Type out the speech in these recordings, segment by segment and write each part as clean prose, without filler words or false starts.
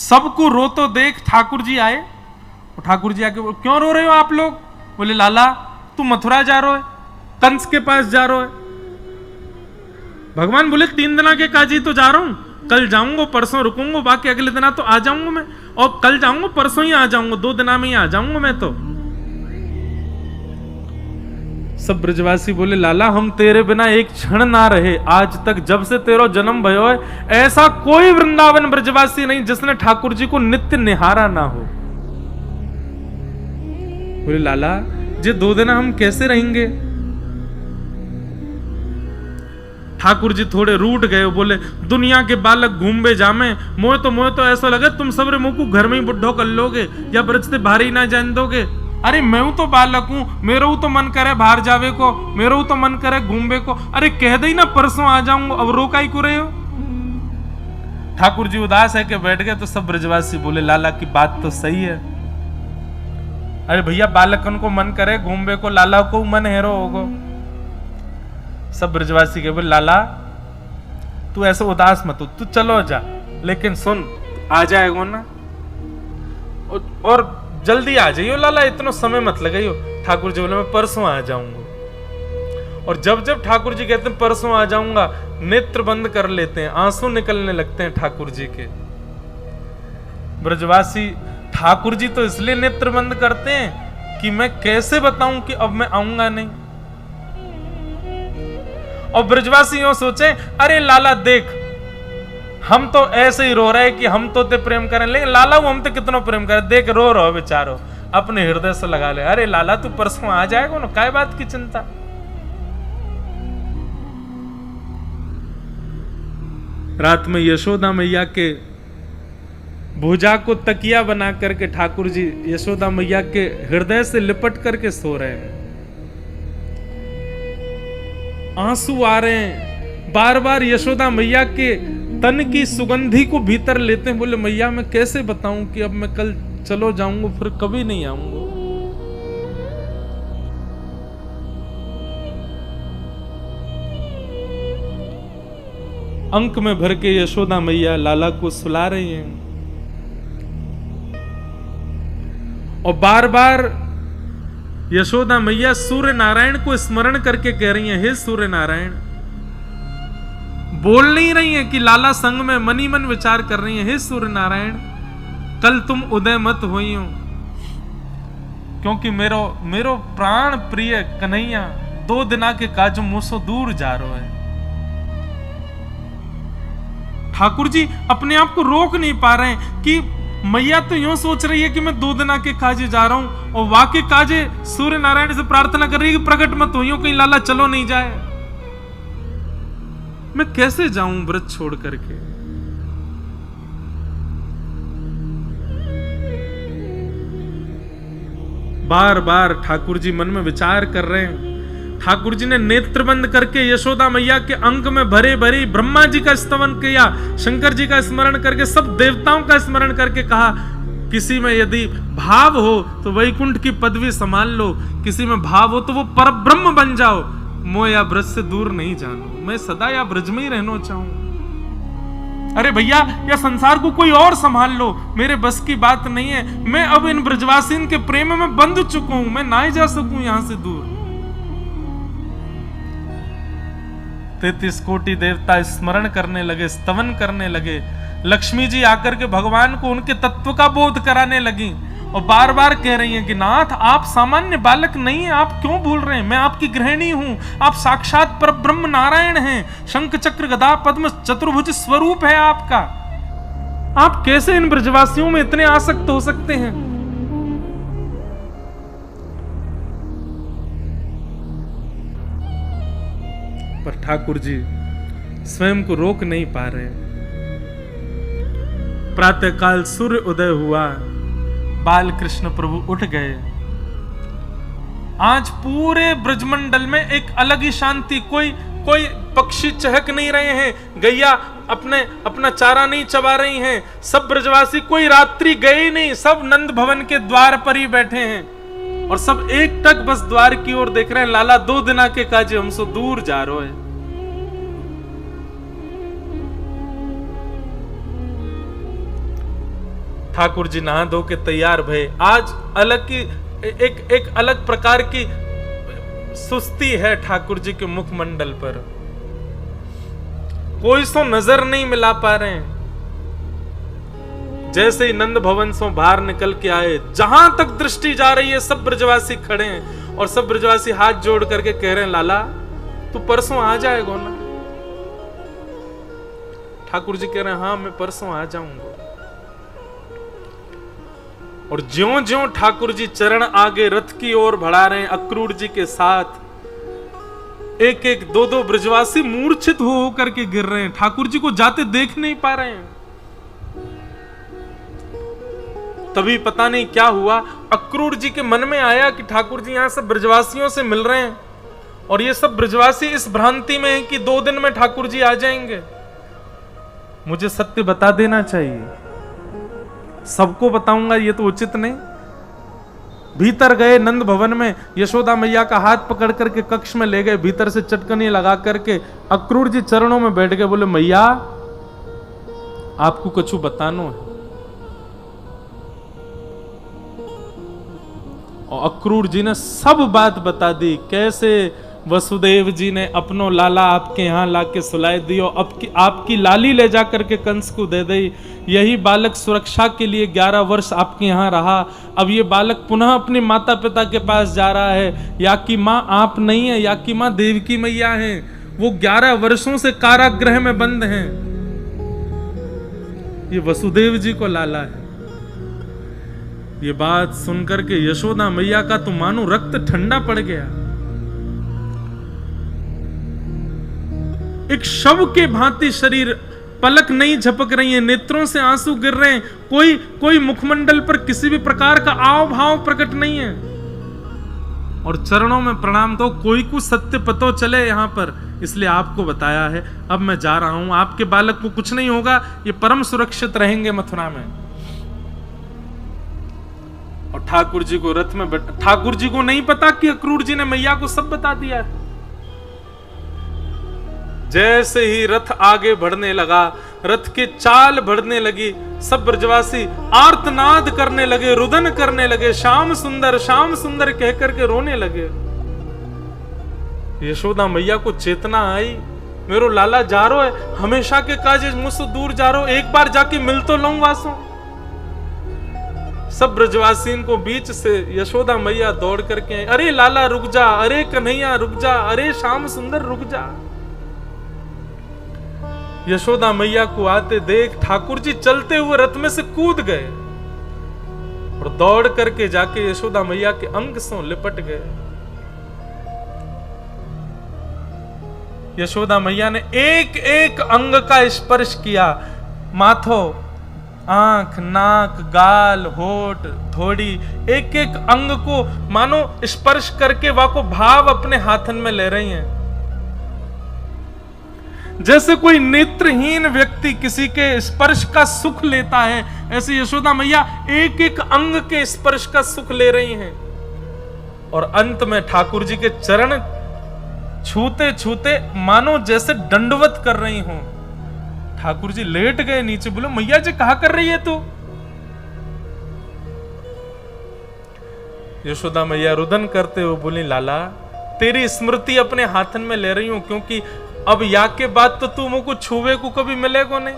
सबको रोतो देख ठाकुर जी आए। ठाकुर जी आके बोले, क्यों रो रहे हो आप लोग? बोले, लाला तू मथुरा जा रहा है, कंस के पास जा रहा है। भगवान बोले, 3 दिन के काजी तो जा रहा हूं, कल जाऊंगा, परसों रुकूंगा, बाकी अगले दिन तो आ जाऊंगा मैं, और कल जाऊंगा परसों ही आ जाऊंगा, 2 दिन में ही आ जाऊंगा मैं तो। सब ब्रजवासी बोले, लाला हम तेरे बिना एक क्षण ना रहे, आज तक जब से तेरा जन्म भयो है, ऐसा कोई वृंदावन ब्रजवासी नहीं जिसने ठाकुर जी को नित्य निहारा ना हो। बोले, लाला जे 2 दिन हम कैसे रहेंगे? ठाकुर जी थोड़े रूठ गए, बोले, दुनिया के बालक घूमबे जामे, मोह तो ऐसा लगे तुम सबरे मुंह को घर में ही बुढ़ो कर लोगे, या ब्रज से बाहर ही ना जान दोगे। अरे मैं तो बालक हूं, मेरा तो मन करे बाहर जावे को, मेरा तो मन करे घूमबे को, अरे कह दे ना परसों आ जाऊंगा, अब रोका ही को रहे हो। ठाकुर जी उदास है कि बैठ गए। तो सब ब्रजवासी बोले, लाला की बात तो सही है। अरे भैया बालकन को मन करे घूमबे को, लाला को मन हेरो होगो। सब ब्रजवासी के बोले, लाला तू ऐसे उदास मत हो, तू चलो जा, लेकिन सुन आ जाएगा ना, और जल्दी आ जाइयो लाला, इतना समय मत लगाइयो। ठाकुर जी बोले, मैं परसों आ जाऊंगा। और जब जब ठाकुर जी कहते हैं परसों आ जाऊंगा, नेत्र बंद कर लेते हैं, आंसू निकलने लगते हैं ठाकुर जी के। ब्रजवासी ठाकुर जी तो इसलिए नेत्र बंद करते हैं कि मैं कैसे बताऊं कि अब मैं आऊंगा नहीं। और ब्रजवासी यूं सोचे, अरे लाला देख हम तो ऐसे ही रो रहे कि हम तो ते प्रेम करें, लेकिन लाला वो हम तो कितना प्रेम करे, देख रो रहो बेचारो, अपने हृदय से लगा ले। अरे लाला तू परसों आ जाएगा ना, काय बात की चिंता। रात में यशोदा मैया के भुजा को तकिया बना करके ठाकुर जी यशोदा मैया के हृदय से लिपट करके सो रहे हैं। आंसू आ रहे हैं, बार बार यशोदा मैया के तन की सुगंधी को भीतर लेते हैं। बोले, मैया मैं कैसे बताऊं कि अब मैं कल चलो जाऊंगा, फिर कभी नहीं आऊंगा। अंक में भर के यशोदा मैया लाला को सुला रही हैं, और बार बार यशोदा मैया सूर्य नारायण को स्मरण करके कह रही हैं, हे सूर्य नारायण। बोल नहीं रही हैं कि लाला संग में मनी मन विचार कर रही हैं, हे सूर्य नारायण कल तुम उदय मत होई हो, क्योंकि मेरो प्राण प्रिय कन्हैया 2 दिना के काज मुझसे दूर जा रहा है। ठाकुर जी अपने आप को रोक नहीं पा रहे हैं कि मैया तो यूं सोच रही है कि मैं 2 दिना के काजे जा रहा हूं, और वाकई काजे सूर्य नारायण से प्रार्थना कर रही है कि प्रकट मत होइयो, कहीं लाला चलो नहीं जाए। मैं कैसे जाऊं व्रत छोड़ करके। बार बार ठाकुर जी मन में विचार कर रहे हैं। ठाकुर जी ने नेत्र बंद करके यशोदा मैया के अंक में भरे भरी ब्रह्मा जी का स्तवन किया, शंकर जी का स्मरण करके, सब देवताओं का स्मरण करके कहा, किसी में यदि भाव हो तो वैकुंठ की पदवी संभाल लो, किसी में भाव हो तो वो परब्रह्म बन जाओ, मोह या ब्रज से दूर नहीं जानो, मैं सदा या ब्रज में ही रहना चाहूं। अरे भैया या संसार को कोई और संभाल लो, मेरे बस की बात नहीं है, मैं अब इन ब्रजवासियों के प्रेम में बंध चुका हूं, मैं ना ही जा सकूं यहां से दूर। 33 कोटि देवता स्मरण करने लगे, स्तवन करने लगे। लक्ष्मी जी आकर के भगवान को उनके तत्व का बोध कराने लगी, और बार बार कह रही हैं कि नाथ आप सामान्य बालक नहीं हैं, आप क्यों भूल रहे हैं, मैं आपकी गृहिणी हूं, आप साक्षात परब्रह्म नारायण हैं, शंख चक्र गदा पद्म चतुर्भुज स्वरूप है आपका, आप कैसे इन ब्रजवासियों में इतने आसक्त हो सकते हैं। पर ठाकुर जी स्वयं को रोक नहीं पा रहे। प्रातःकाल सूर्य उदय हुआ, बाल कृष्ण प्रभु उठ गए। आज पूरे ब्रजमंडल में एक अलग ही शांति, कोई पक्षी चहक नहीं रहे हैं, गैया अपना चारा नहीं चबा रही हैं, सब ब्रजवासी कोई रात्रि गए नहीं, सब नंद भवन के द्वार पर ही बैठे हैं, और सब एक टक बस द्वार की ओर देख रहे हैं। लाला 2 दिना के काजे हमसे दूर जा रहे हैं। ठाकुर जी नहा धो के तैयार भये। आज अलग की एक अलग प्रकार की सुस्ती है ठाकुर जी के मुखमंडल पर, कोई सो नजर नहीं मिला पा रहे हैं। जैसे ही नंद भवन से बाहर निकल के आए, जहां तक दृष्टि जा रही है सब ब्रजवासी खड़े हैं और सब ब्रजवासी हाथ जोड़ करके कह रहे हैं, लाला तू परसों आ जाएगा ना? ठाकुर जी कह रहे हैं, हाँ मैं परसों आ जाऊंगा। और ज्यों ज्यों ठाकुर जी चरण आगे रथ की ओर बढ़ा रहे हैं अक्रूर जी के साथ, एक एक दो दो ब्रजवासी मूर्छित हो करके गिर रहे हैं, ठाकुर जी को जाते देख नहीं पा रहे हैं। तभी पता नहीं क्या हुआ, अक्रूर जी के मन में आया कि ठाकुर जी यहां सब ब्रजवासियों से मिल रहे हैं और ये सब ब्रजवासी इस भ्रांति में है कि 2 दिन में ठाकुर जी आ जाएंगे। मुझे सत्य बता देना चाहिए, सबको बताऊंगा ये तो उचित नहीं। भीतर गए नंद भवन में, यशोदा मैया का हाथ पकड़ करके कक्ष में ले गए, भीतर से चटकनी लगा करके अक्रूर जी चरणों में बैठ गए, बोले मैया आपको कछु बतानो है। और अक्रूर जी ने सब बात बता दी, कैसे वसुदेव जी ने अपनो लाला आपके यहाँ लाके सुलाए दियो, आपकी लाली ले जा करके कंस को दे दी, यही बालक सुरक्षा के लिए 11 वर्ष आपके यहाँ रहा, अब ये बालक पुनः अपने माता पिता के पास जा रहा है। या की माँ आप नहीं है, या की माँ देवकी मैया है, वो 11 वर्षों से कारागृह में बंद हैं, ये वसुदेव जी को लाला है। ये बात सुनकर के यशोदा मैया का तो मानो रक्त ठंडा पड़ गया। एक शव के भांति शरीर, पलक नहीं झपक रही है, नेत्रों से आंसू गिर रहे हैं, कोई मुखमंडल पर किसी भी प्रकार का आव भाव प्रकट नहीं है। और चरणों में प्रणाम दो, कोई को सत्य पतो चले यहां पर, इसलिए आपको बताया है। अब मैं जा रहा हूं, आपके बालक को कुछ नहीं होगा, ये परम सुरक्षित रहेंगे मथुरा में। और ठाकुर जी को रथ में बैठा, ठाकुर जी को नहीं पता कि अक्रूर जी ने मैया को सब बता दिया है। जैसे ही रथ आगे बढ़ने लगा, रथ के चाल बढ़ने लगी, सब ब्रजवासी आर्तनाद करने लगे, रुदन करने लगे, श्याम सुंदर कह करके रोने लगे। यशोदा मैया को चेतना आई, मेरो लाला जा रो है, हमेशा के काजे मुझसे दूर जा रो, एक बार जाके मिल तो लूं वासो। सब ब्रजवासीन को बीच से यशोदा मैया दौड़ करके आई, अरे लाला रुक जा, अरे कन्हैया रुक जा, अरे श्याम सुंदर रुक जा। यशोदा मैया को आते देख ठाकुर जी चलते हुए रथ में से कूद गए और दौड़ करके जाके यशोदा मैया के अंग से लिपट गए। यशोदा मैया ने एक एक अंग का स्पर्श किया, माथो, आंख, नाक, गाल, होठ, थोड़ी, एक एक अंग को मानो स्पर्श करके वाको भाव अपने हाथन में ले रही हैं। जैसे कोई नेत्रहीन व्यक्ति किसी के स्पर्श का सुख लेता है, ऐसे यशोदा मैया एक एक अंग के स्पर्श का सुख ले रही हैं। और अंत में ठाकुर जी के चरण छूते छूते मानो जैसे दंडवत कर रही हूं। ठाकुर जी लेट गए नीचे, बोले मैया जी कहा कर रही है तू? यशोदा मैया रुदन करते हुए बोली, लाला तेरी स्मृति अपने हाथन में ले रही हूं, क्योंकि अब या के बाद तो तू मुझको छुवे को कभी मिलेगा नहीं,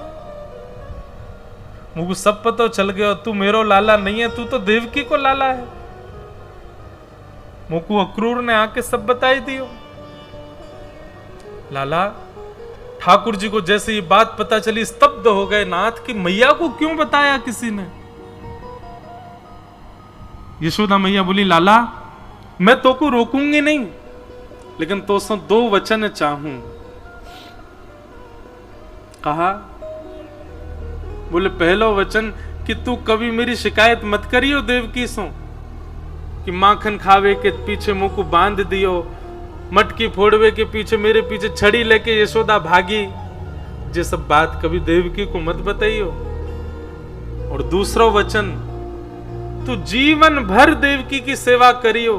मुझको सब पता चल गया, तू मेरो लाला नहीं है, तू तो देवकी को लाला है। मुझको अक्रूर ने आके सब बताई दियो। लाला ठाकुर जी को जैसे ये बात पता चली स्तब्ध हो गए, नाथ की मैया को क्यों बताया किसी ने? यशोदा मैया बोली, लाला मैं तो को रोकूंगी नहीं, लेकिन तो सो 2 वचन चाहूं। कहा, बोले पहला वचन कि तू कभी मेरी शिकायत मत करियो देवकी सो, कि माखन खावे के पीछे मुंह को बांध दियो, मटकी फोड़वे के पीछे मेरे पीछे छड़ी लेके यशोदा भागी, ये सब बात कभी देवकी को मत बताइयो। और दूसरा वचन, तू जीवन भर देवकी की सेवा करियो,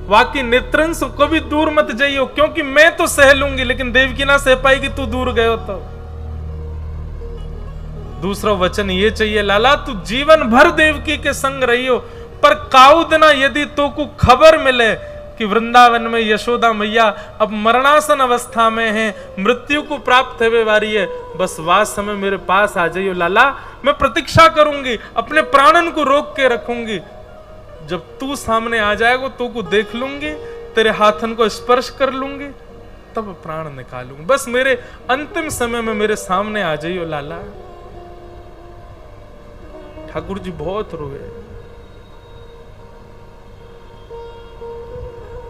वाकई नेत्रन से कभी दूर मत जाइयो, क्योंकि मैं तो सह लूंगी लेकिन देवकी ना सह पाएगी, तू दूर गयो तो। दूसरा वचन ये चाहिए, लाला तू जीवन भर देवकी के संग रही हो, पर काउदना यदि तो को खबर मिले कि वृंदावन में यशोदा मैया अब मरणासन अवस्था में है, मृत्यु को प्राप्त होने वाली है, बस वास समय मेरे पास आ जाइयो लाला, मैं प्रतीक्षा करूंगी, अपने प्राणन को रोक के रखूंगी। जब तू सामने आ जाएगा तो को देख लूंगी, तेरे हाथन को स्पर्श कर लूंगी, तब प्राण निकालूंगी। बस मेरे अंतिम समय में मेरे सामने आ जाइयो लाला। ठाकुर जी बहुत रोए।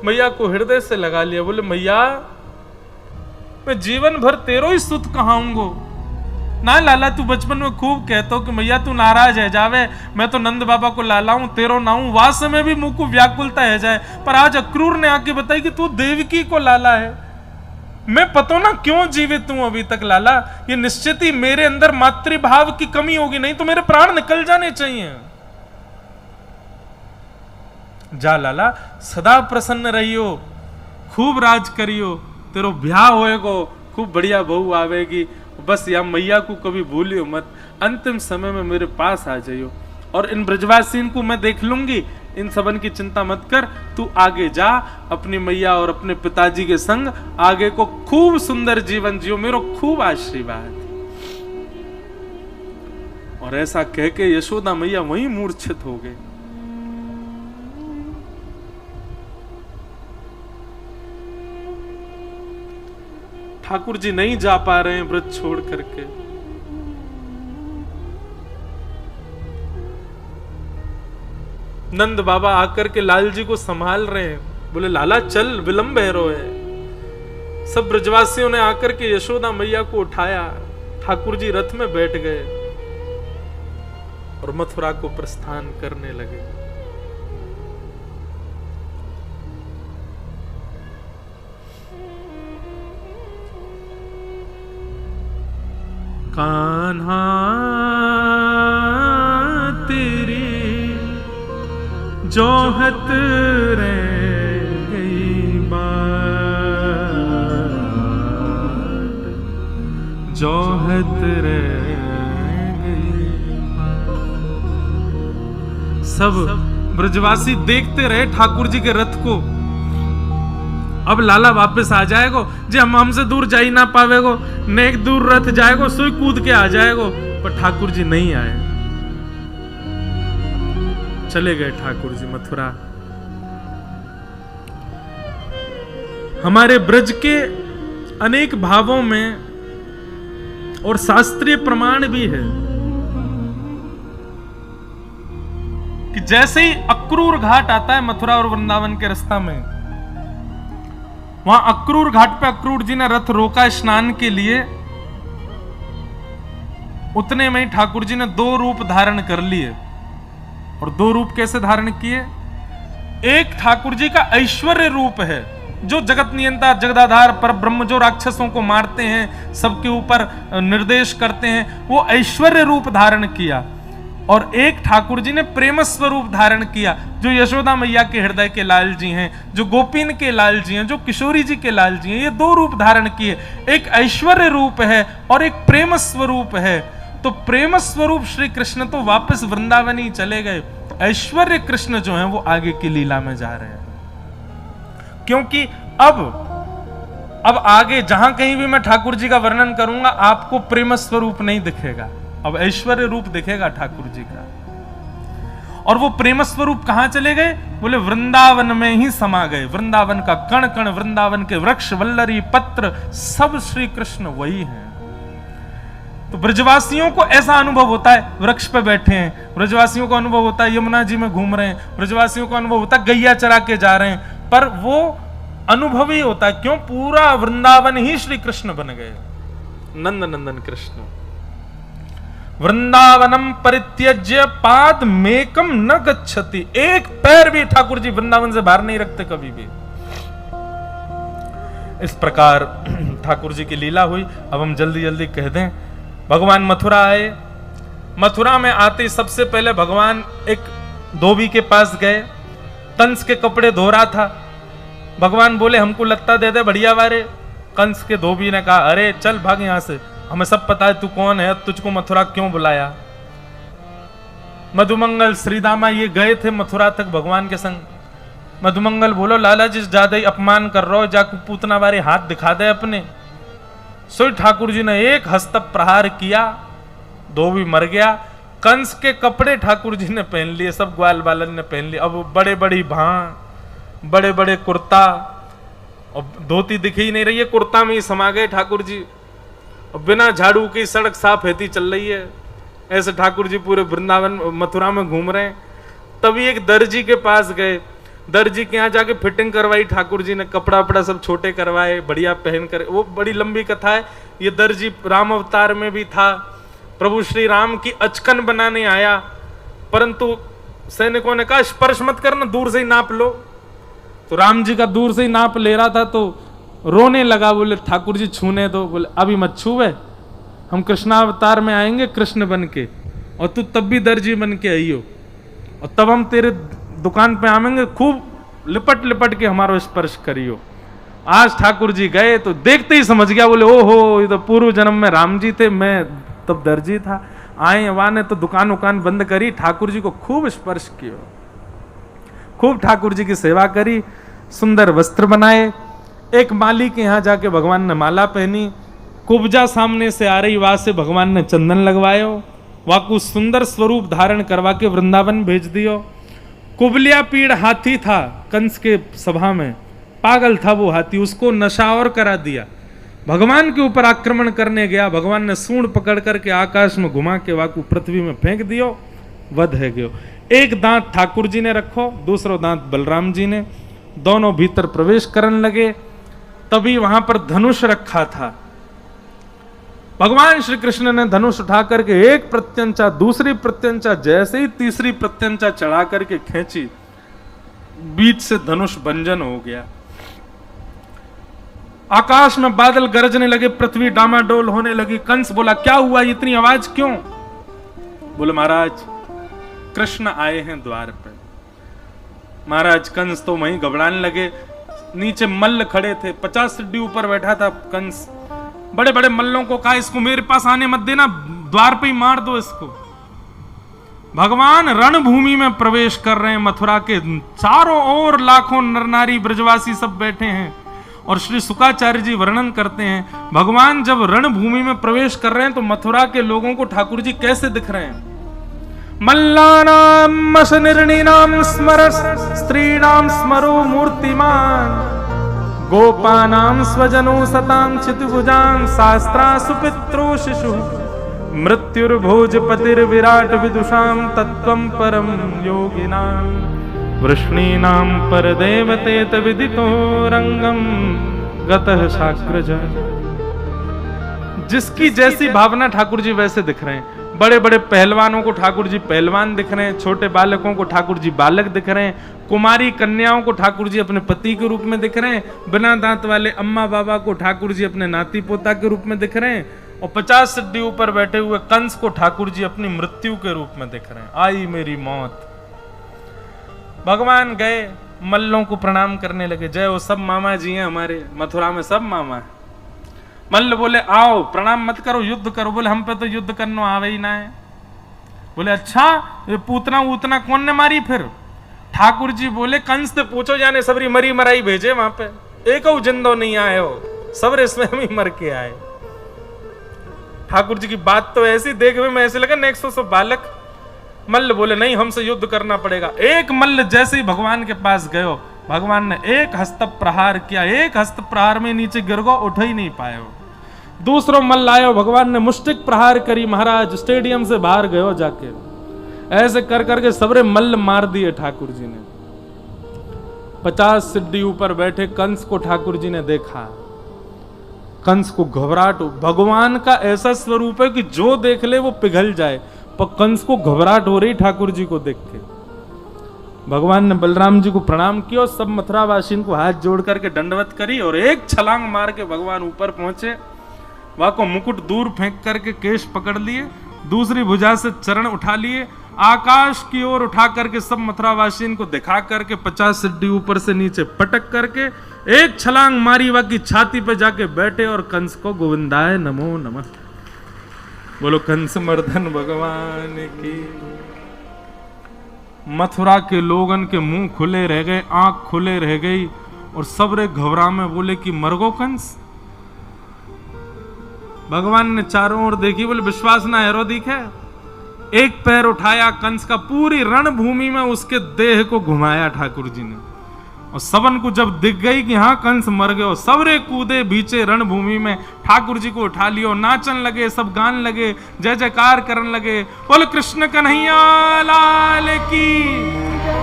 मैया को हृदय से लगा लिया, बोले मैया मैं जीवन भर तेरो ही सुत कहाऊंगो ना लाला। तू बचपन में खूब कहतो कि मैया तू नाराज है जावे, मैं तो नंद बाबा को लाला हूं, तेरो ना हूं, वास में भी मुंह को व्याकुलता है जाए, पर आज अक्रूर ने आके बताई कि तू देवकी को लाला है। मैं पता ना क्यों जीवित हूं अभी तक लाला, ये निश्चित ही मेरे अंदर मातृभाव की कमी होगी, नहीं तो मेरे प्राण निकल जाने चाहिए। जा लाला सदा प्रसन्न रहियो, खूब राज करियो, तेरो ब्याह होएगो, खूब बढ़िया बहू आवेगी, बस या मैया को कभी भूलियो मत, अंतिम समय में मेरे पास आ जाइयो, और इन ब्रजवासीन को मैं देख लूंगी, इन सबन की चिंता मत कर, तू आगे जा अपनी मैया और अपने पिताजी के संग आगे को खूब सुंदर जीवन जियो, मेरो खूब आशीर्वाद। और ऐसा कह के यशोदा मैया वहीं मूर्छित हो गए। ठाकुर जी नहीं जा पा रहे हैं ब्रज छोड़ करके। नंद बाबा आकर के लाल जी को संभाल रहे हैं, बोले लाला चल विलंब है रो है। सब ब्रजवासियों ने आकर के यशोदा मैया को उठाया, ठाकुर जी रथ में बैठ गए और मथुरा को प्रस्थान करने लगे। कान्हा तेरी जोहत रह गई बात, जोहत रह गई बात। सब ब्रजवासी देखते रहे ठाकुर जी के रथ को। अब लाला वापस आ जाएगो, जे हम हमसे दूर जा ही ना पावेगो, नेक दूर रथ जाएगो, सुई कूद के आ जाएगो, पर ठाकुर जी नहीं आए। चले गए ठाकुर जी मथुरा। हमारे ब्रज के अनेक भावों में और शास्त्रीय प्रमाण भी है कि जैसे ही अक्रूर घाट आता है मथुरा और वृंदावन के रास्ता में, वहां अक्रूर घाट पे अक्रूर जी ने रथ रोका स्नान के लिए, उतने में ही ठाकुर जी ने 2 रूप धारण कर लिए। और 2 रूप कैसे धारण किए? एक ठाकुर जी का ऐश्वर्य रूप है, जो जगत नियंता जगदाधार पर ब्रह्म, जो राक्षसों को मारते हैं, सबके ऊपर निर्देश करते हैं, वो ऐश्वर्य रूप धारण किया। और एक ठाकुर जी ने प्रेम स्वरूप धारण किया, जो यशोदा मैया के हृदय के लाल जी हैं, जो गोपीन के लाल जी हैं, जो किशोरी जी के लाल जी हैं। ये 2 रूप धारण किए, एक ऐश्वर्य रूप है और एक प्रेम स्वरूप है। तो प्रेम स्वरूप श्री कृष्ण तो वापस वृंदावन ही चले गए, ऐश्वर्य कृष्ण जो हैं वो आगे की लीला में जा रहे हैं। क्योंकि अब आगे जहां कहीं भी मैं ठाकुर जी का वर्णन करूंगा, आपको प्रेम स्वरूप नहीं दिखेगा, अब ऐश्वर्य रूप दिखेगा ठाकुर जी का। और वो प्रेम स्वरूप कहां चले गए? बोले वृंदावन में ही समा गए। वृंदावन का कण कण, वृंदावन के वृक्ष वल्लरी पत्र, सब श्री कृष्ण वही हैं। तो ब्रजवासियों को ऐसा अनुभव होता है, वृक्ष पे बैठे हैं, ब्रजवासियों को अनुभव होता है यमुना जी में घूम रहे हैं, ब्रजवासियों को अनुभव होता है गैया चरा के जा रहे हैं, पर वो अनुभव ही होता है। क्यों? पूरा वृंदावन ही श्री कृष्ण बन गए, नंद नंदन कृष्ण। वृंदावनम परित्यज्य पाद मेकम न गच्छति, एक पैर भी ठाकुर जी वृंदावन से बाहर नहीं रखते कभी भी। इस प्रकार ठाकुर जी की लीला हुई। अब हम जल्दी जल्दी कह दें, भगवान मथुरा आए। मथुरा में आते सबसे पहले भगवान एक धोबी के पास गए, कंस के कपड़े धो रहा था। भगवान बोले हमको लत्ता दे दे बढ़िया वारे। कंस के धोबी ने कहा अरे चल भाग यहां से, हमें सब पता है तू कौन है, तुझको मथुरा क्यों बुलाया। मधुमंगल श्रीदामा ये गए थे मथुरा तक भगवान के संग। मधुमंगल बोलो लाला जी ज्यादा ही अपमान कर रहे हो, जाके पूतना बारे हाथ दिखा दे अपने। सोई ठाकुर जी ने एक हस्त प्रहार किया, धोबी मर गया। कंस के कपड़े ठाकुर जी ने पहन लिए, सब ग्वाल बालन ने पहन लिए। अब बड़े बड़ी भां, बड़े बड़े कुर्ता, और धोती दिखी ही नहीं रही है, कुर्ता में ही समा गए ठाकुर जी। और बिना झाड़ू की सड़क साफ रहती चल रही है, ऐसे ठाकुर जी पूरे वृंदावन मथुरा में घूम रहे हैं। तभी एक दर्जी के पास गए, दर्जी के यहाँ जाके फिटिंग करवाई ठाकुर जी ने, कपड़ा वपड़ा सब छोटे करवाए, बढ़िया पहन कर। वो बड़ी लंबी कथा है। ये दर्जी राम अवतार में भी था, प्रभु श्री राम की अचकन बनाने आया, परंतु सैनिकों ने कहा स्पर्श मत करना, दूर से ही नाप लो। तो राम जी का दूर से ही नाप ले रहा था, तो रोने लगा, बोले ठाकुर जी छूने दो। बोले अभी मत छूवे, हम कृष्णावतार में आएंगे कृष्ण बन के, और तू तब भी दर्जी बन के आइयो, और तब हम तेरे दुकान पे आवेंगे, खूब लिपट लिपट के हमारो स्पर्श करियो। आज ठाकुर जी गए तो देखते ही समझ गया, बोले ओहो ये तो पूर्व जन्म में राम जी थे, मैं तब दर्जी था। आए वहां ने तो दुकान उकान बंद करी, ठाकुर जी को खूब स्पर्श किया, खूब ठाकुर जी की सेवा करी, सुंदर वस्त्र बनाए। एक माली के यहाँ जाके भगवान ने माला पहनी, कुब्जा सामने से आ रही, वहां से भगवान ने चंदन लगवायो, वाकु सुंदर स्वरूप धारण करवा के वृंदावन भेज दियो। कुबलिया पीड़ हाथी था कंस के सभा में, पागल था वो हाथी, उसको नशा और करा दिया। भगवान के ऊपर आक्रमण करने गया, भगवान ने सूंड पकड़ करके आकाश में घुमा के वाकु पृथ्वी में फेंक दियो, वध है गयो। एक दांत ठाकुर जी ने रखो, दूसरा दांत बलराम जी ने, दोनों भीतर प्रवेश करने लगे। तभी वहां पर धनुष रखा था, भगवान श्री कृष्ण ने धनुष उठा करके एक प्रत्यंचा, दूसरी प्रत्यंचा, जैसे ही तीसरी प्रत्यंचा चढ़ा करके खींची, बीच से धनुष भंजन हो गया। आकाश में बादल गरजने लगे, पृथ्वी डामाडोल होने लगी। कंस बोला क्या हुआ, इतनी आवाज क्यों? बोले महाराज कृष्ण आए हैं द्वार पर। महाराज कंस तो वहीं घबराने लगे, नीचे मल्ल खड़े थे, 50 सीढ़ी ऊपर बैठा था कंस। बड़े बड़े मल्लों को कहा इसको मेरे पास आने मत देना, द्वार पे ही मार दो इसको। भगवान रणभूमि में प्रवेश कर रहे हैं, मथुरा के चारों ओर लाखों नर नारी ब्रजवासी सब बैठे हैं। और श्री शुकाचार्य जी वर्णन करते हैं, भगवान जब रणभूमि में प्रवेश कर रहे हैं तो मथुरा के लोगों को ठाकुर जी कैसे दिख रहे हैं। मल्लानाम मशनिर्णीनाम स्मरस स्त्रीणाम स्मरो मूर्तिमान, गोपानां स्वजनो सतां चितभुजां शास्त्रा सुपित्रो शिशु, मृत्युर्भोजपतिर्विराट विदुषां तत्त्वं परम योगिनां, वृष्णीनां परदेवतेत विदितो रंगम गतः शाक्रज। जिसकी जैसी भावना ठाकुर जी वैसे दिख रहे हैं। बड़े बड़े पहलवानों को ठाकुर जी पहलवान दिख रहे हैं, छोटे बालकों को ठाकुर जी बालक दिख रहे हैं, कुमारी कन्याओं को ठाकुर जी अपने पति के रूप में दिख रहे हैं, बिना दांत वाले अम्मा बाबा को ठाकुर जी अपने नाती पोता के रूप में दिख रहे हैं, और 50 सीढ़ी ऊपर बैठे हुए कंस को ठाकुर जी अपनी मृत्यु के रूप में दिख रहे हैं। आई मेरी मौत। भगवान गए, मल्लों को प्रणाम करने लगे, जय वो सब मामा जी हैं हमारे, मथुरा में सब मामा है। मल्ल बोले आओ प्रणाम मत करो, युद्ध करो। बोले हम पे तो युद्ध करना आवे ही ना है। बोले अच्छा ये पूतना ऊतना कौन ने मारी फिर? ठाकुर जी बोले कंस से पूछो, जाने सबरी मरी मराई भेजे वहां पे, एक जिंदो नहीं आए हो, सबरे स्वयं ही मर के आए। ठाकुर जी की बात तो ऐसी देखने में ऐसे लगा नेक्स्ट सो बालक। मल्ल बोले नहीं हमसे युद्ध करना पड़ेगा। एक मल्ल जैसे ही भगवान के पास गयो, भगवान ने एक हस्त प्रहार किया, एक हस्त प्रहार में नीचे गिर गो, उठ ही नहीं पाए हो। दूसरो मल्ल आयो, भगवान ने मुष्टिक प्रहार करी, महाराज स्टेडियम से बाहर गयो जाके। ऐसे कर करके सबरे मल्ल मार दिए ठाकुर जी ने। 50 सीढ़ी ऊपर बैठे कंस को ठाकुर जी ने देखा। कंस को घबराहट, भगवान का ऐसा स्वरूप है कि जो देख ले वो पिघल जाए, पर कंस को घबराहट हो रही ठाकुर जी को देख के। भगवान ने बलराम जी को प्रणाम किया, सब मथुरावासियों को हाथ जोड़ करके दंडवत करी, और एक छलांग मार के भगवान ऊपर पहुंचे। वहां को मुकुट दूर फेंक करके केश पकड़ लिए, दूसरी भुजा से चरण उठा लिए, आकाश की ओर उठा करके सब मथुरावासियों को दिखा करके 50 सीढ़ी ऊपर से नीचे पटक करके एक छलांग मारी, वहां की छाती पे जाके बैठे और कंस को गोविंदाय नमो नमः। बोलो कंस मर्दन भगवान की। मथुरा के लोगन के मुंह खुले रह गए, आंख खुले रह गई, और सबरे घबरा में बोले कि मरगो कंस। भगवान ने चारों ओर देखी, बोले विश्वास ना हैरो दिखे। एक पैर उठाया कंस का, पूरी रणभूमि में उसके देह को घुमाया ठाकुर जी ने, और सबन को जब दिख गई कि हाँ कंस मर गयो, सबरे कूदे बीचे रणभूमि में, ठाकुर जी को उठा लियो, नाचन लगे, सब गान लगे, जय जयकार करन लगे। बोले कृष्ण कन्हैया लाल की,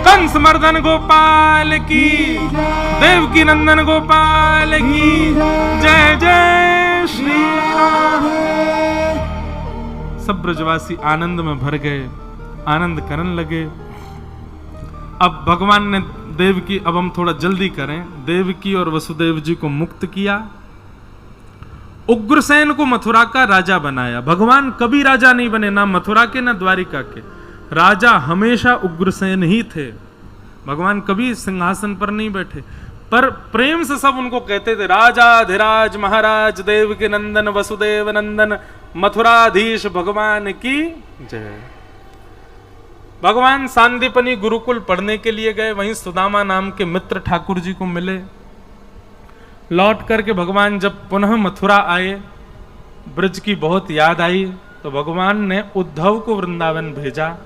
कंस मर्दन गोपाल की, देवकी नंदन गोपाल की, जय जय श्री राम। सब ब्रजवासी आनंद में भर गए, आनंद करन लगे। अब भगवान ने देवकी, अब हम थोड़ा जल्दी करें, देवकी और वसुदेव जी को मुक्त किया। उग्रसेन को मथुरा का राजा बनाया। भगवान कभी राजा नहीं बने, ना मथुरा के ना द्वारिका के। राजा हमेशा उग्रसेन ही थे। भगवान कभी सिंहासन पर नहीं बैठे, पर प्रेम से सब उनको कहते थे राजा धीराज महाराज देवकी नंदन वसुदेव नंदन मथुराधीश भगवान की जय। भगवान सांदीपनी गुरुकुल पढ़ने के लिए गए, वहीं सुदामा नाम के मित्र ठाकुर जी को मिले। लौट करके भगवान जब पुनः मथुरा आए, ब्रज की बहुत याद आई, तो भगवान ने उद्धव को वृंदावन भेजा।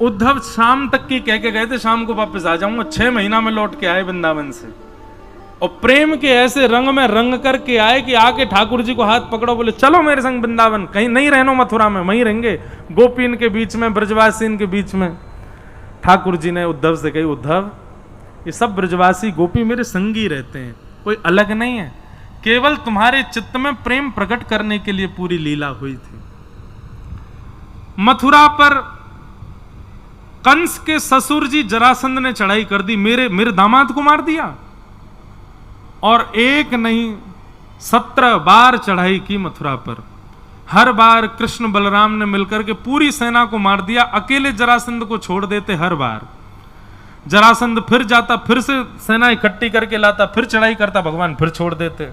उद्धव शाम तक की कह के गए थे शाम को वापस आ जाऊंगा, 6 महीना में लौट के आए वृंदावन से, और प्रेम के ऐसे रंग में रंग करके आए कि आके ठाकुर जी को हाथ पकड़ो, बोले चलो मेरे संग वृंदावन, कहीं नहीं रहना मथुरा में, वहीं रहेंगे गोपीन के बीच में, ब्रजवासीन के बीच में। ठाकुर जी ने उद्धव से कही, उद्धव ये सब ब्रजवासी गोपी मेरे संगी रहते हैं, कोई अलग नहीं है, केवल तुम्हारे चित्त में प्रेम प्रकट करने के लिए पूरी लीला हुई थी। मथुरा पर कंस के ससुर जी जरासंध ने चढ़ाई कर दी, मेरे दामाद को मार दिया, और एक नहीं 17 बार चढ़ाई की मथुरा पर। हर बार कृष्ण बलराम ने मिलकर के पूरी सेना को मार दिया, अकेले जरासंध को छोड़ देते। हर बार जरासंध फिर जाता, फिर से सेना इकट्ठी करके लाता, फिर चढ़ाई करता, भगवान फिर छोड़ देते।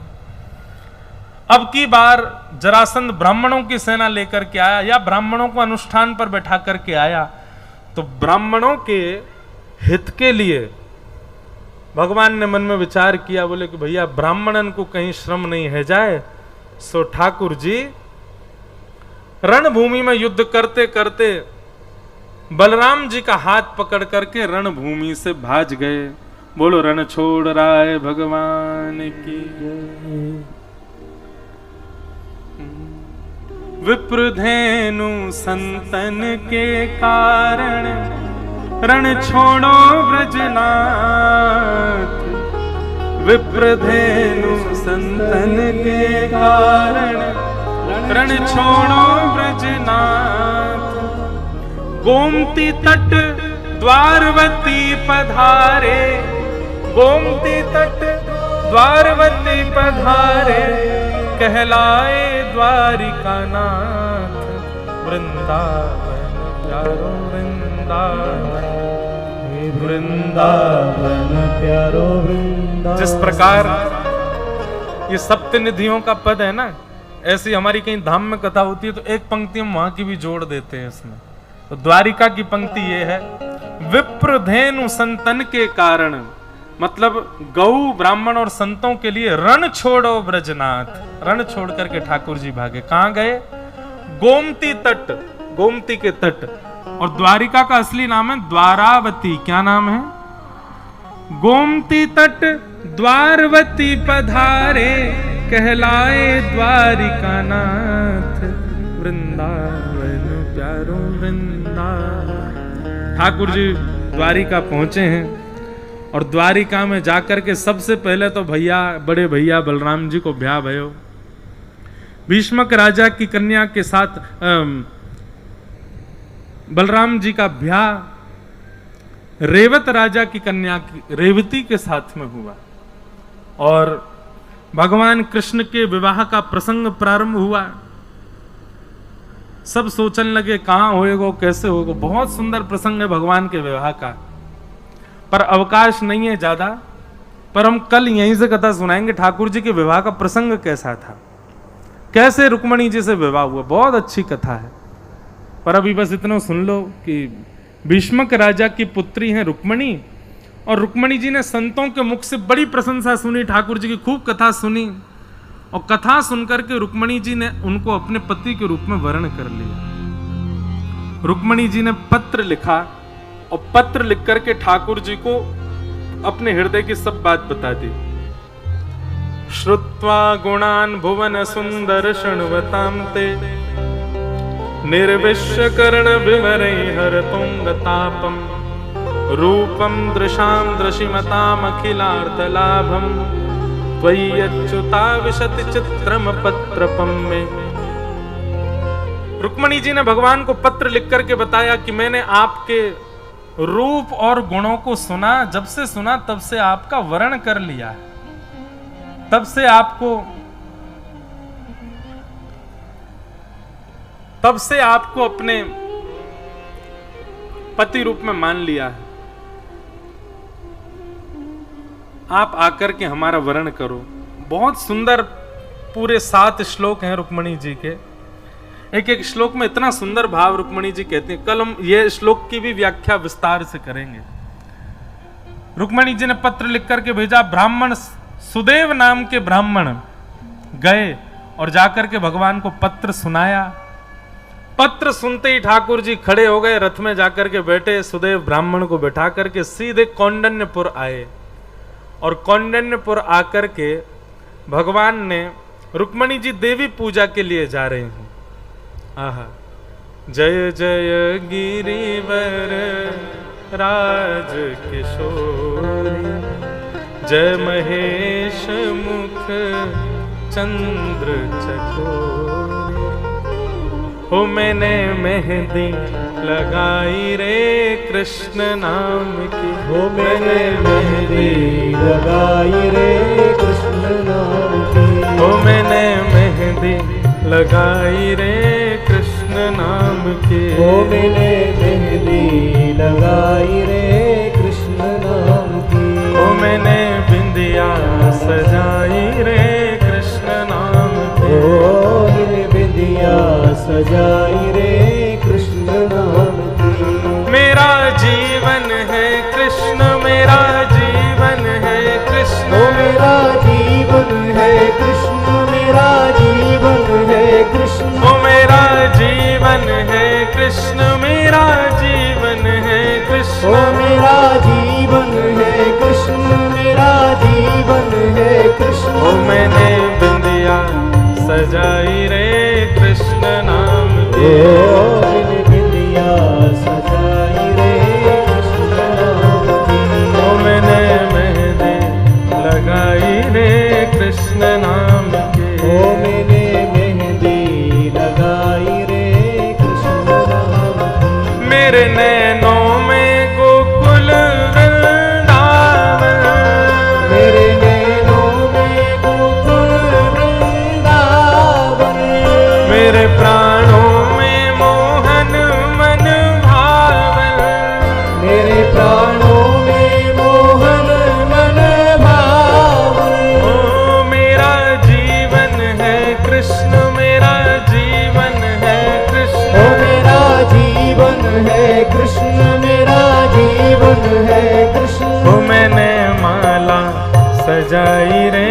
अब की बार जरासंध ब्राह्मणों की सेना लेकर के आया, या ब्राह्मणों को अनुष्ठान पर बैठा करके आया, तो ब्राह्मणों के हित के लिए भगवान ने मन में विचार किया, बोले कि भैया ब्राह्मणन को कहीं श्रम नहीं है जाए, सो ठाकुर जी रणभूमि में युद्ध करते करते बलराम जी का हाथ पकड़ करके रणभूमि से भाज गए। बोलो रण छोड़ राय भगवान की। विप्रधेनु संतन के कारण रण छोड़ो ब्रजनाथ, विप्रधेनु संतन के कारण रण छोड़ो ब्रजनाथ। गोमती तट द्वारवती पधारे, गोमती तट द्वारवती पधारे, कहलाए द्वारिका नाथ, वृंदावन प्यारो वृंदावन, वृंदावन प्यारो वृंदावन। जिस प्रकार ये सप्तनिधियों का पद है ना, ऐसी हमारी कहीं धाम में कथा होती है तो एक पंक्ति हम वहां की भी जोड़ देते हैं इसमें। तो द्वारिका की पंक्ति ये है, विप्रधेनु संतन के कारण, मतलब गौ ब्राह्मण और संतों के लिए रण छोड़ो ब्रजनाथ। रण छोड़ करके ठाकुर जी भागे। कहां गए? गोमती तट, गोमती के तट। और द्वारिका का असली नाम है द्वारावती। क्या नाम है? गोमती तट द्वारवती पधारे, कहलाए द्वारिका नाथ, वृंदावन प्यारो वृंदावन। ठाकुर जी द्वारिका पहुंचे हैं, और द्वारिका में जाकर के सबसे पहले तो भैया, बड़े भैया बलराम जी को ब्याह भयो। भीष्मक राजा की कन्या के साथ बलराम जी का ब्याह रेवत राजा की कन्या की रेवती के साथ में हुआ, और भगवान कृष्ण के विवाह का प्रसंग प्रारंभ हुआ। सब सोचने लगे कहां होएगा, कैसे होगा। बहुत सुंदर प्रसंग है भगवान के विवाह का, पर अवकाश नहीं है ज्यादा, पर हम कल यहीं से कथा सुनाएंगे ठाकुर जी के विवाह का प्रसंग कैसा था। कैसे रुक्मणी जी से विवाह हुआ, बहुत अच्छी कथा है। पर अभी बस इतना सुन लो कि भीष्मक राजा की पुत्री हैं रुक्मणी, और रुक्मणी जी ने संतों के मुख से बड़ी प्रशंसा सुनी, ठाकुर जी की खूब कथा सुनी, और कथा सुनकर के रुक्मणी जी ने उनको अपने पति के रूप में वर्ण कर लिया। रुक्मणी जी ने पत्र लिखा, और पत्र लिख करके ठाकुर जी को अपने हृदय की सब बात बता दी। श्रुत्वा गुणान भुवन सुंदर शृण्वतां ते निर्विश्य कर्ण विवरै हरतुंगतापम रूपम दृशाम दृशिमताम अखिलार्थ लाभम त्वय्यच्युता विशति चित्रम पत्रपम में। रुक्मणी जी ने भगवान को पत्र लिख करके बताया कि मैंने आपके रूप और गुणों को सुना, जब से सुना तब से आपका वर्ण कर लिया, तब से आपको अपने पति रूप में मान लिया है। आप आकर के हमारा वर्ण करो। बहुत सुंदर पूरे 7 श्लोक हैं रुक्मणी जी के। एक एक श्लोक में इतना सुंदर भाव रुक्मणी जी कहते हैं। कल हम ये श्लोक की भी व्याख्या विस्तार से करेंगे। रुक्मणी जी ने पत्र लिख करके भेजा। ब्राह्मण सुदेव नाम के ब्राह्मण गए और जाकर के भगवान को पत्र सुनाया। पत्र सुनते ही ठाकुर जी खड़े हो गए, रथ में जाकर के बैठे, सुदेव ब्राह्मण को बैठा करके सीधे कौंडिन्यपुर आए। और कौंडिन्यपुर आकर के भगवान ने, रुक्मणी जी देवी पूजा के लिए जा रहे हैं। आहा, जय जय गिरिवर राज किशोरी, जय महेश मुख चंद्र चकोरी, हो मैंने मेहंदी लगाई रे कृष्ण नाम की, हो मैंने मेहंदी लगाई रे कृष्ण नाम की, हो मैंने मेहंदी लगाई रे कृष्ण नाम की, हो मैंने मेहंदी लगाई रे कृष्ण नाम की, हो मैंने बिंदिया सजाई रे कृष्ण नाम की, हो मैंने बिंदिया सजाई रे कृष्ण नाम की। मेरा जीवन है कृष्ण, मेरा जीवन है कृष्ण, हो मेरा जीवन है कृष्ण, मेरा जीवन है कृष्ण, हो मेरा जीवन है कृष्ण, मेरा जीवन है कृष्ण, हो मेरा जीवन है कृष्ण, मेरा जीवन है कृष्ण, हो मैंने बिंदिया सजाई रे कृष्ण नाम की, हो मैंने बिंदिया सजाई रे कृष्ण नाम की, हो मैंने मेहंदी लगाई रे कृष्ण नाम की, हो मैंने मेहंदी लगाई रे कृष्ण नाम की। मेरे नैनों में गोकुल वृंदावन, मेरे नैनों में गोकुल वृंदावन, मेरे प्राणों में मोहन मन भावन, मेरे प्राणों में मोहन मन भावन, ओ मेरा जीवन है कृष्ण, मेरा जीवन है कृष्ण, ओ मेरा जीवन है कृष्ण, मेरा जीवन है कृष्ण, ओ मैंने माला सजाई रे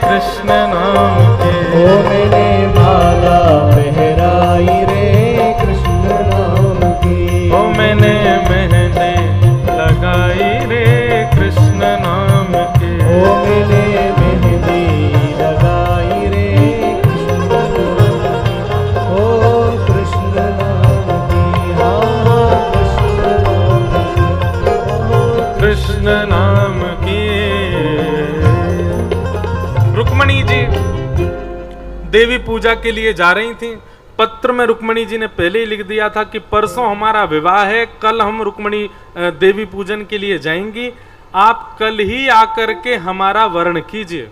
कृष्ण नाम की, ओ मैंने माला पहराई रे कृष्ण नाम की, ओ मैंने मेहंदी लगाई रे कृष्ण नाम की, ओ मैंने मेहंदी लगाई रे कृष्ण नाम की, ओ कृष्ण नाम की, हाँ कृष्ण नाम की, कृष्ण नाम की। रुक्मणी जी देवी पूजा के लिए जा रही थी। पत्र में रुक्मणी जी ने पहले ही लिख दिया था कि परसों हमारा विवाह है, कल हम रुक्मणी देवी पूजन के लिए जाएंगी, आप कल ही आकर के हमारा वर्ण कीजिए।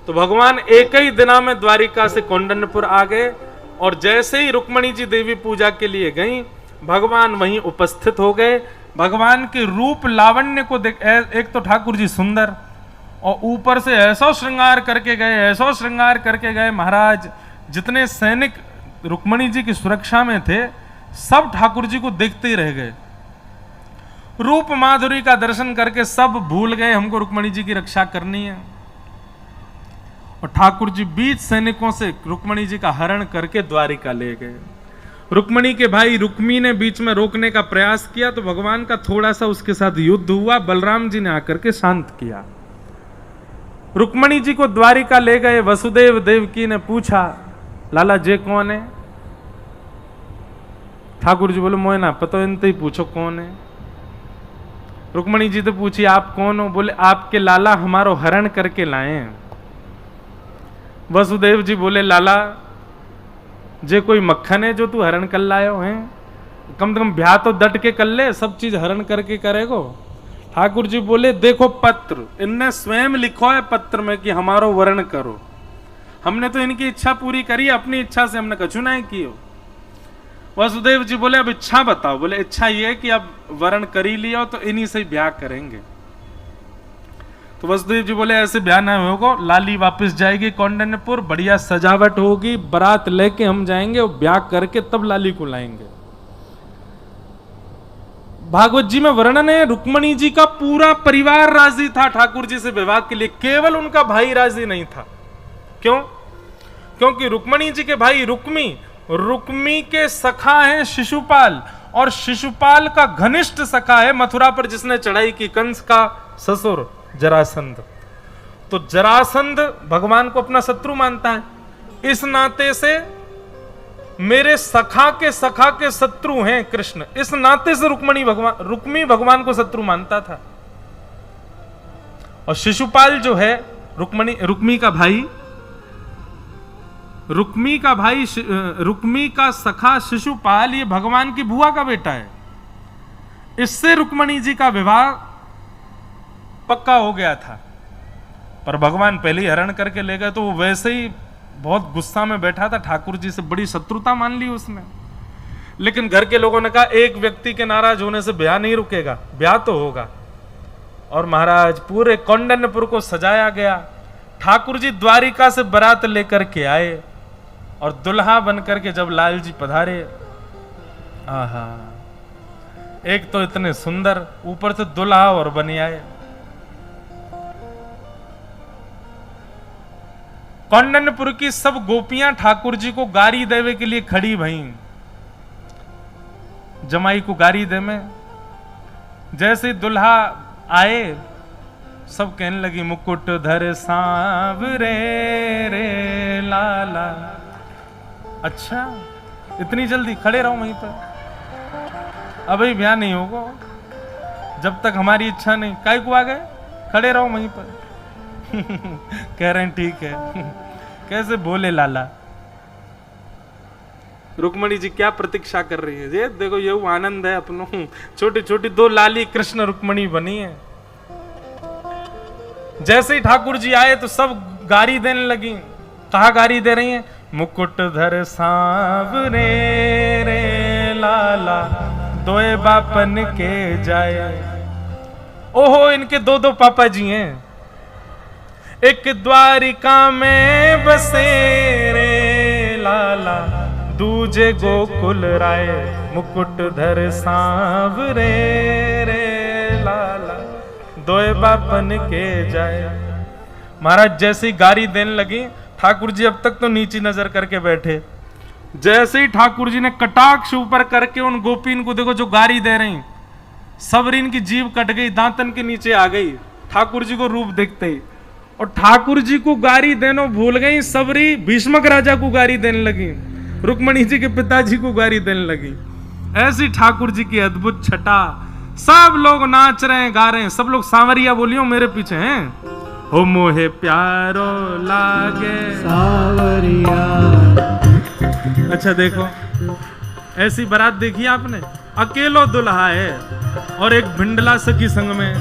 तो भगवान एक ही दिना में द्वारिका से कौंडिन्यपुर आ गए, और जैसे ही रुक्मणी जी देवी पूजा के लिए गईं, भगवान वहीं उपस्थित हो गए। भगवान के रूप लावण्य को देख, एक तो ठाकुर जी सुंदर, और ऊपर से ऐसा श्रृंगार करके गए, ऐसा श्रृंगार करके गए महाराज, जितने सैनिक रुक्मणी जी की सुरक्षा में थे सब ठाकुर जी को देखते ही रह गए। रूप माधुरी का दर्शन करके सब भूल गए हमको रुक्मणी जी की रक्षा करनी है। और ठाकुर जी बीच सैनिकों से रुक्मणी जी का हरण करके द्वारिका ले गए। रुक्मणी के भाई रुक्मी ने बीच में रोकने का प्रयास किया तो भगवान का थोड़ा सा उसके साथ युद्ध हुआ। बलराम जी ने आकर के शांत किया। रुक्मणी जी को द्वारिका ले गए। वसुदेव देवकी ने पूछा, लाला जे कौन है? ठाकुर जी बोले, मोए ना पता, इनते ही पूछो कौन है। रुक्मणी जी तो पूछी, आप कौन हो? बोले, आपके लाला हमारो हरण करके लाए हैं। वसुदेव जी बोले, लाला जे कोई मक्खन है जो तू हरण कर लायो है? कम से कम ब्याह तो डट के कर ले, सब चीज हरण करके करेगो। ठाकुर जी बोले, देखो पत्र, इनने स्वयं लिखो है पत्र में कि हमारो वर्ण करो। हमने तो इनकी इच्छा पूरी करी, अपनी इच्छा से हमने कछु नहीं कियो। वसुदेव जी बोले, अब इच्छा बताओ। बोले, इच्छा ये है कि अब वर्ण कर ही लिया तो इन्हीं से ब्याह करेंगे। तो वसुदेव जी बोले, ऐसे ब्याह ना होगा, लाली वापस जाएगी कौंडिन्यपुर, बढ़िया सजावट होगी, बारात लेके हम जाएंगे और ब्याह करके तब लाली को लाएंगे। भागवत जी में वर्णन है, रुक्मणी जी का पूरा परिवार राजी था ठाकुर जी से विवाह के लिए, केवल उनका भाई राजी नहीं था। क्यों? क्योंकि रुक्मणी जी के भाई रुक्मी के सखा हैं शिशुपाल, और शिशुपाल का घनिष्ठ सखा है मथुरा पर जिसने चढ़ाई की, कंस का ससुर जरासंध। तो जरासंध भगवान को अपना शत्रु मानता है। इस नाते से मेरे सखा के शत्रु हैं कृष्ण, इस नाते से रुक्मी भगवान को शत्रु मानता था। और शिशुपाल जो है रुक्मी का सखा शिशुपाल, ये भगवान की बुआ का बेटा है। इससे रुक्मणी जी का विवाह पक्का हो गया था। पर भगवान पहले ही हरण करके ले गए तो वो वैसे ही बहुत गुस्सा में बैठा था, ठाकुर जी से बड़ी शत्रुता मान ली उसने। लेकिन घर के लोगों ने कहा, एक व्यक्ति के नाराज होने से ब्याह नहीं रुकेगा, ब्याह तो होगा। और महाराज पूरे कौंडिन्यपुर को सजाया गया। ठाकुर जी द्वारिका से बारात लेकर के आए और दुल्हा बनकर के जब लाल जी पधारे, आहा, एक तो इतने सुंदर, ऊपर से दुल्हा और बनी आए। कौंडिन्यपुर की सब गोपियां ठाकुर जी को गारी देवे के लिए खड़ी भई, जमाई को गारी दे में। जैसे दुल्हा आए सब कहने लगी, मुकुट धर सांवरे रे लाला। अच्छा, इतनी जल्दी? खड़े रहो वहीं पर, अभी ब्याह नहीं होगा जब तक हमारी इच्छा नहीं। काय को आ गए? खड़े रहो वहीं पर। कह रहे हैं ठीक है। कैसे बोले लाला। रुक्मणी जी क्या प्रतीक्षा कर रही है? ये देखो, ये आनंद है अपनों, छोटी छोटी दो लाली कृष्ण रुक्मणी बनी है। जैसे ही ठाकुर जी आए तो सब गारी देने लगी। कहा गारी दे रही हैं? मुकुट धर सांवरे रे लाला, दोए बापन के जाए। ओहो, इनके दो दो पापा जी हैं। एक द्वारिका में बसे रे लाला, दूजे गोकुल राय, मुकुट धर सांवरे रे लाला, दोए बापन के जाए। महाराज जैसे ही गारी देने लगी, ठाकुर जी अब तक तो नीची नजर करके बैठे। जैसे ही ठाकुर जी ने कटाक्ष ऊपर करके उन गोपीन को देखो जो गारी दे रही, सबरीन की जीभ कट गई, दांतन के नीचे आ गई ठाकुर जी को रूप देखते ही। और ठाकुर जी को गारी देनो भूल गई, सबरी भीष्मक राजा को गारी देने लगी, रुक्मणी जी के पिताजी को गारी देने लगी। ऐसी ठाकुर जी की अद्भुत छटा। सब लोग नाच रहे हैं, गा रहे हैं, सब लोग सांवरिया बोलियो मेरे पीछे हैं। हो मोहे प्यारो लागे सांवरिया। अच्छा देखो, ऐसी बारात देखी आपने? अकेलो दुल्हा है और एक भिंडला सखी संग में।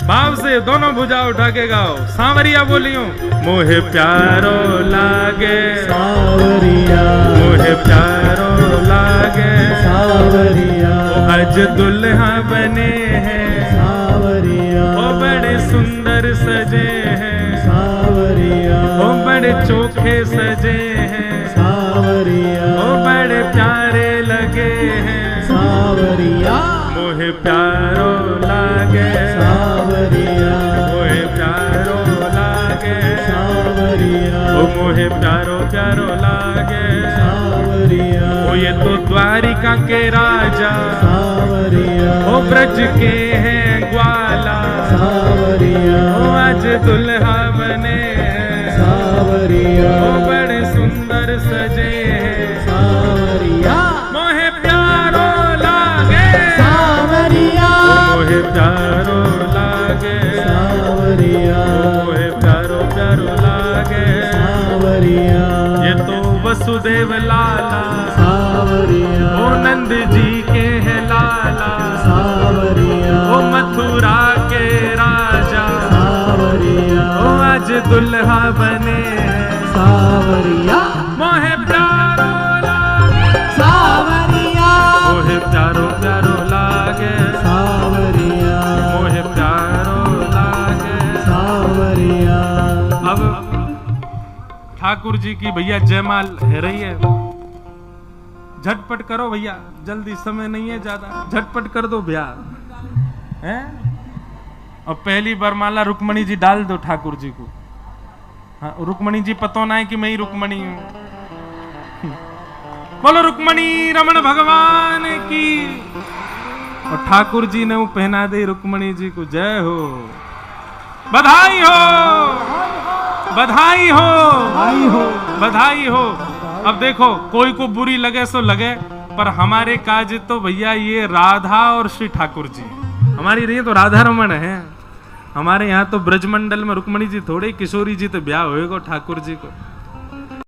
भाव से दोनों भुजा उठा के गाओ, सांवरिया बोलियो। मोहे प्यारो लागे सांवरिया, मोहे प्यारो लागे सांवरिया, आज दुल्हा बने हैं सांवरिया, ओ बड़े सुंदर सजे हैं सांवरिया, ओ बड़े चोखे सजे हैं, सावरिया ओ बड़े प्यारे लगे हैं, सावरिया मोहे प्यारो लागे, सावरिया मोहे प्यारो लागे, सावरिया ओ मोहे प्यारो प्यारो लागे, सावरिया ओ ये तो द्वारिका के राजा, सावरिया ओ ब्रज के हैं ग्वाला, सावरिया ओ आज दुल्हा बने हैं, सावरिया ओ बड़े सुंदर सजे हैं, सावरिया मोहे प्यारो लागे, सावरिया मोहे प्यारो लागे, सावरिया मोहे प्यारो प्यारो लागे, सावरिया ये तो वसुदेव लाला, सावरिया ओ नंद जी के है लाला, सावरिया ओ मथुरा के राजा, सावरिया ओ आज दुल्हा बने हैं, सावरिया मोहे प्यारो लागे, सावरिया मोहे प्यारो प्यारो लागे, सावरिया मोहे प्यारो लागे। सावरिया अब ठाकुर जी की भैया जयमाल है रही है, झटपट करो भैया, जल्दी, समय नहीं है ज्यादा, झटपट कर दो ब्याह हैं। और पहली बरमाला रुक्मणी जी डाल दो ठाकुर जी को। हाँ, रुक्मणी जी पतो ना है कि मैं ही रुक्मणी हूं। बोलो रुक्मणी रमण भगवान की। और ठाकुर जी ने वो पहना दे रुक्मणी जी को। जय हो, बधाई हो, बधाई हो, आई हो बधाई हो। अब देखो, कोई को बुरी लगे सो लगे, पर हमारे काज तो भैया ये राधा और श्री ठाकुर जी, हमारी रही तो राधा रमन है। हमारे यहाँ तो ब्रजमंडल में रुक्मणी जी थोड़े, किशोरी जी तो ब्याह होएगा ठाकुर जी को।